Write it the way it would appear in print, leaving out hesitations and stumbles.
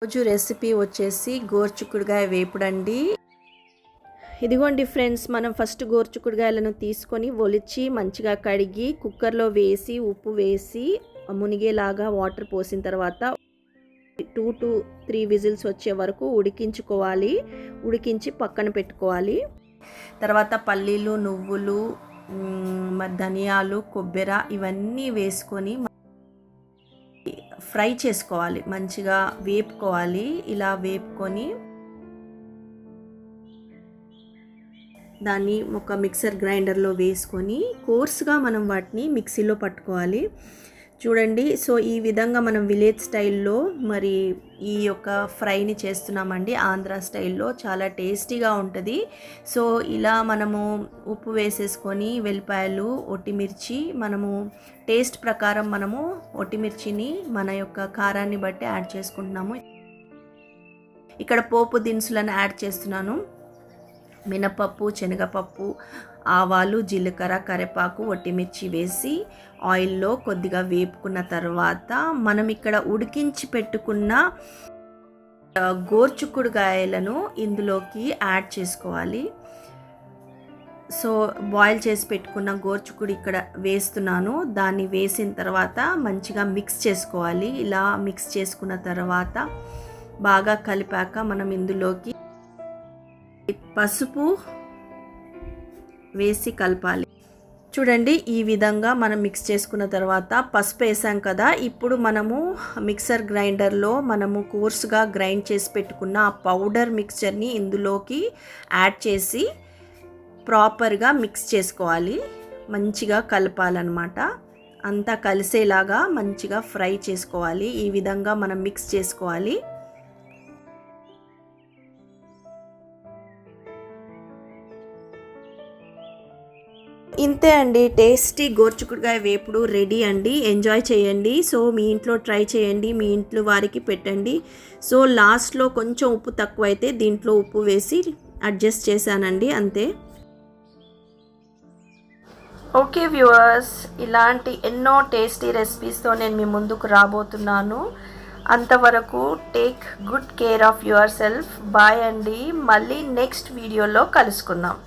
రోజు రెసిపీ వచ్చేసి గోరుచిక్కుడుకాయ వేపుడండి. ఇదిగోండి ఫ్రెండ్స్, మనం ఫస్ట్ గోరుచిక్కుడుకాయలను తీసుకొని ఒలిచి మంచిగా కడిగి కుక్కర్లో వేసి ఉప్పు వేసి మునిగేలాగా వాటర్ పోసిన తర్వాత 2 to 3 విజిల్స్ వచ్చే వరకు ఉడికించుకోవాలి. ఉడికించి పక్కన పెట్టుకోవాలి. తర్వాత పల్లీలు, నువ్వులు, ధనియాలు, కొబ్బరి ఇవన్నీ వేసుకొని ఫ్రై చేసుకోవాలి. మంచిగా వేపుకోవాలి. ఇలా వేపుకొని దాన్ని ఒక మిక్సర్ గ్రైండర్లో వేసుకొని కోర్స్గా మనం వాటిని మిక్సీలో పట్టుకోవాలి. చూడండి, సో ఈ విధంగా మనం విలేజ్ స్టైల్లో మరి ఈ యొక్క ఫ్రైని చేస్తున్నామండి. ఆంధ్ర స్టైల్లో చాలా టేస్టీగా ఉంటుంది. సో ఇలా మనము ఉప్పు వేసేసుకొని వెల్లిపాయలు, ఒట్టిమిర్చి, మనము టేస్ట్ ప్రకారం మనము ఒట్టిమిర్చిని మన యొక్క కారాన్ని బట్టి యాడ్ చేసుకుంటున్నాము. ఇక్కడ పోపు దినుసులను యాడ్ చేస్తున్నాను. మినపప్పు, శనగపప్పు, ఆవాలు, జీలకర్ర, కరివేపాకు, ఒట్టిమిర్చి వేసి ఆయిల్లో కొద్దిగా వేపుకున్న తర్వాత మనం ఇక్కడ ఉడికించి పెట్టుకున్న గోరుచిక్కుడుకాయలను ఇందులోకి యాడ్ చేసుకోవాలి. సో బాయిల్ చేసి పెట్టుకున్న గోరుచిక్కుడు ఇక్కడ వేస్తున్నాను. దాన్ని వేసిన తర్వాత మంచిగా మిక్స్ చేసుకోవాలి. ఇలా మిక్స్ చేసుకున్న తర్వాత బాగా కలిపాక మనం ఇందులోకి పసుపు వేసి కలపాలి. చూడండి, ఈ విధంగా మనం మిక్స్ చేసుకున్న తర్వాత పసుపు వేసాం కదా. ఇప్పుడు మనము మిక్సర్ గ్రైండర్లో మనము కోర్సుగా గ్రైండ్ చేసి పెట్టుకున్న ఆ పౌడర్ మిక్స్చర్ని ఇందులోకి యాడ్ చేసి ప్రాపర్గా మిక్స్ చేసుకోవాలి. మంచిగా కలపాలన్నమాట. అంతా కలిసేలాగా మంచిగా ఫ్రై చేసుకోవాలి. ఈ విధంగా మనం మిక్స్ చేసుకోవాలి. ఇంతే అండి, టేస్టీ గోరుచిక్కుడుకాయ వేపుడు రెడీ అండి. ఎంజాయ్ చేయండి. సో మీ ఇంట్లో ట్రై చేయండి, మీ ఇంట్లో వారికి పెట్టండి. సో లాస్ట్లో కొంచెం ఉప్పు తక్కువైతే దీంట్లో ఉప్పు వేసి అడ్జస్ట్ చేశానండి, అంతే. ఓకే వ్యూవర్స్, ఇలాంటి ఎన్నో టేస్టీ రెసిపీస్తో నేను మీ ముందుకు రాబోతున్నాను. అంతవరకు take good care of yourself. Bye అండి. మళ్ళీ నెక్స్ట్ వీడియోలో కలుసుకుందాం.